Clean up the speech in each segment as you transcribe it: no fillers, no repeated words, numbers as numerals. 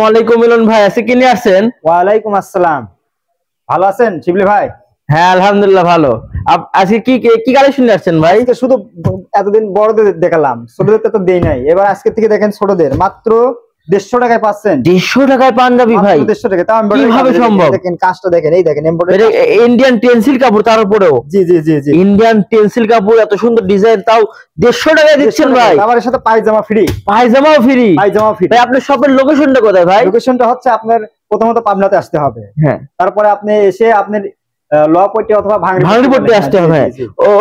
ওয়ালাইকুম মিলন ভাই, আজকে কি নিয়ে আসছেন? ওয়ালাইকুম আসসালাম। ভালো আছেন শিবলি ভাই? হ্যাঁ আলহামদুলিল্লাহ ভালো। আজকে কি কি কালেকশন নিয়ে আসছেন ভাই? আজকে শুধু এতদিন বড়দের দেখালাম, ছোটদের তো দেই নাই। এবার আজকে থেকে দেখেন ছোটদের মাত্র 150 টাকায় পাচ্ছেন। 150 টাকায় পাঞ্জাবি ভাই? 150 টাকা। তাও কিভাবে সম্ভব? দেখেন কাজটা দেখেন, এই দেখেন এমব্রয়ডারি ইন্ডিয়ান টেন্সিল কাপড়, তার উপরেও জি জি জি জি ইন্ডিয়ান টেন্সিল কাপড়, এত সুন্দর ডিজাইন, তাও 150 টাকায় দিচ্ছেন ভাই? আমার সাথে পায়জামা ফ্রি। পায়জামাও ফ্রি? পায়জামা ফ্রি। ভাই আপনার শপের লোকেশনটা কোথায় ভাই? লোকেশনটা হচ্ছে আপনার প্রথমত পাবনাতে আসতে হবে, হ্যাঁ, তারপরে আপনি এসে আপনার লোয়াপট্টি অথবা ভাঙড়িপট্টি আসতে হবে।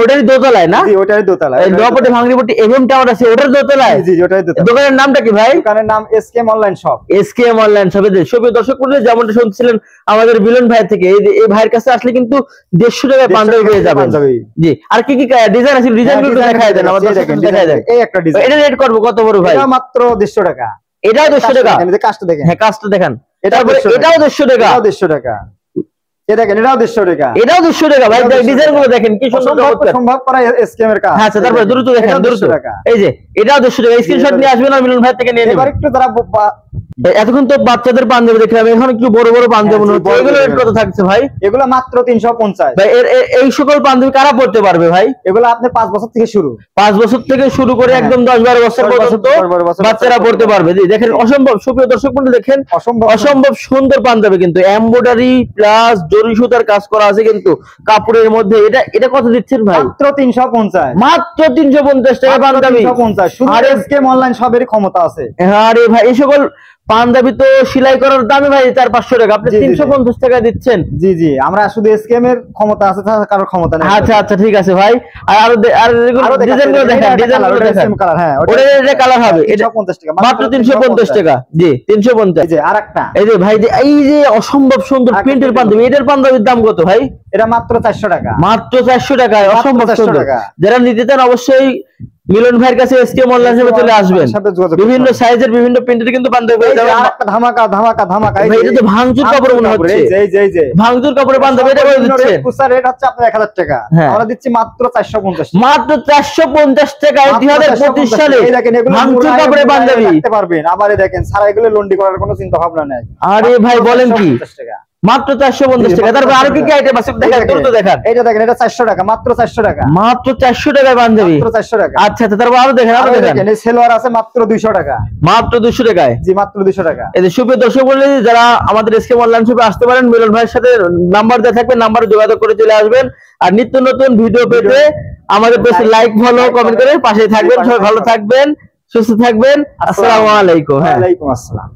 ওটারই দোতলায় না? জি ওটারই দোতলায়। লোয়াপট্টি ভাঙড়িপট্টি এমএম টাওয়ার আছে, ওটার দোতলায়? জি জি ওটারই দোতলায়। দোকানের নামটা কি ভাই? দোকানের নাম SKM online shop. SKM online শপে সুপ্রিয় দর্শক মণ্ডলী, যেমনটা শুনছিলেন আমাদের মিলন ভাই থেকে, এই ভাইয়ের কাছে আসলে কিন্তু 150 টাকায় পাঞ্জাবি পেয়ে যাবেন। জি, আর কি কি ডিজাইন আছে ডিজাইনগুলো দেখায় দেন আমাদের, দেখায় দেন। এই একটা ডিজাইন, এটা রেট করব কত বড় ভাই? এটা মাত্র 150 টাকা। এটাও 150 টাকা? এই কাজটা দেখেন। হ্যাঁ কাজটা দেখান। এটাও এটাও 150 টাকা? এটাও 150 টাকা। এই দেখেন এটাও 150 টাকা। এটাও 150 টাকা ভাই? ডিজাইনগুলো দেখেন কি সুন্দর, সম্ভব করা এসকেএম এর কাজ। হ্যাঁ আচ্ছা, তারপরে দ্রুত দেখেন, দ্রুত। এই যে এটাও 150 টাকা, স্ক্রিনশট নিয়ে আসবেন আর মিলন ভাই থেকে নিয়ে নেবেন। এবার একটু যারা এতক্ষণ তো বাচ্চাদের পাঞ্জাবি দেখলাম, এখন একটু বড় বড় পাঞ্জাবি মনে হচ্ছে, এগুলো রেট কত থাকছে ভাই? এগুলো মাত্র 350। ভাই এই সকল পাঞ্জাবি কারা পড়তে পারবে ভাই? এগুলো আপনি 5 বছর থেকে শুরু, 5 বছর থেকে শুরু করে একদম 10-12 বছর পর্যন্ত বাচ্চারা পড়তে পারবে। দেখেন অসম্ভব, সুপ্রিয় দর্শক বন্ধু দেখেন অসম্ভব সুন্দর পাঞ্জাবি, কিন্তু এমব্রয়ডারি প্লাস জরি সুতার কাজ করা আছে কিন্তু কাপড়ের মধ্যে। এটা কত দিচ্ছেন ভাই? মাত্র 350। মাত্র 350 টাকা পাঞ্জাবি? 350। শুধু এসকেএম অনলাইন সবেরই ক্ষমতা আছে। আরে ভাই এই সকল পাঞ্জাবি তো সেলাই করার দামে ভাই 400-500 টাকা, আপনি 350 টাকা দিচ্ছেন? জি জি, আমরা শুধু এসকেএম এর ক্ষমতা আছে, কারোর ক্ষমতা নেই। আচ্ছা আচ্ছা ঠিক আছে ভাই। আর ডিজাইনগুলো দেখেন, ডিজাইনগুলো দেখেন। হ্যাঁ ওটা এটা কালার হবে, এটা 350 টাকা মাত্র 350 টাকা। জি 350। এই যে আরেকটা, এই যে ভাই এই যে অসম্ভব সুন্দর প্রিন্টের পাঞ্জাবি, এটার পাঞ্জাবির দাম কত ভাই? এটা মাত্র 400 টাকা। মাত্র 400 টাকায় অসম্ভব সুন্দর। যারা নিতে চান অবশ্যই মিলন ভাইয়ের কাছে এসকেএম অনলাইন শপে চলে আসবেন। বিভিন্ন সাইজের বিভিন্ন প্রিন্টের কিন্তু পাঞ্জাবি পেয়ে যাবেন। ধামাকা ধামাকা ধামাকা। ভাই এটা তো ভাঙচুর কাপড় মনে হচ্ছে। এই যে ভাঙচুর কাপড়ের পাঞ্জাবি, এটা করে দিচ্ছেন? কুসার রেট হচ্ছে আপনার 1000 টাকা, আমরা দিচ্ছি মাত্র 450। মাত্র 450 টাকায় 2025 সালে ভাঙচুর কাপড়ের পাঞ্জাবি রাখতে পারবেন। আবার দেখেন সারা এগুলো লন্ডি করার কোনো চিন্তা ভাবনা নেই। আরে ভাই বলেন কি? মাত্র 450 টাকা। তারপর আরো কি কি আইটেম আছে দেখেন, দ্রুত দেখান। এটা দেখেন, এটা 400 টাকা, মাত্র 400 টাকা। মাত্র 400 টাকায় পাঞ্জাবি? মাত্র 400 টাকা। আচ্ছা আচ্ছা, তারপর আরো দেখেন, আরো দেখেন। এই সেলোয়ার আছে মাত্র 200 টাকা। মাত্র 200 টাকায়? জি মাত্র 200 টাকা। এই যে সুপ্রিয় দর্শক মণ্ডলী, যারা আমাদের এসকেএম অনলাইন শপে আসতে পারেন, মিলন ভাইয়ের সাথে নাম্বার দেওয়া থাকবে, নাম্বারে যোগাযোগ করে চলে আসবেন। আর নিত্য নতুন ভিডিও পেতে আমাদের পেজে লাইক ফলো কমেন্ট করে পাশে থাকবেন। সবাই ভালো থাকবেন, সুস্থ থাকবেন। আসসালামু আলাইকুম। ওয়া আলাইকুম আসসালাম।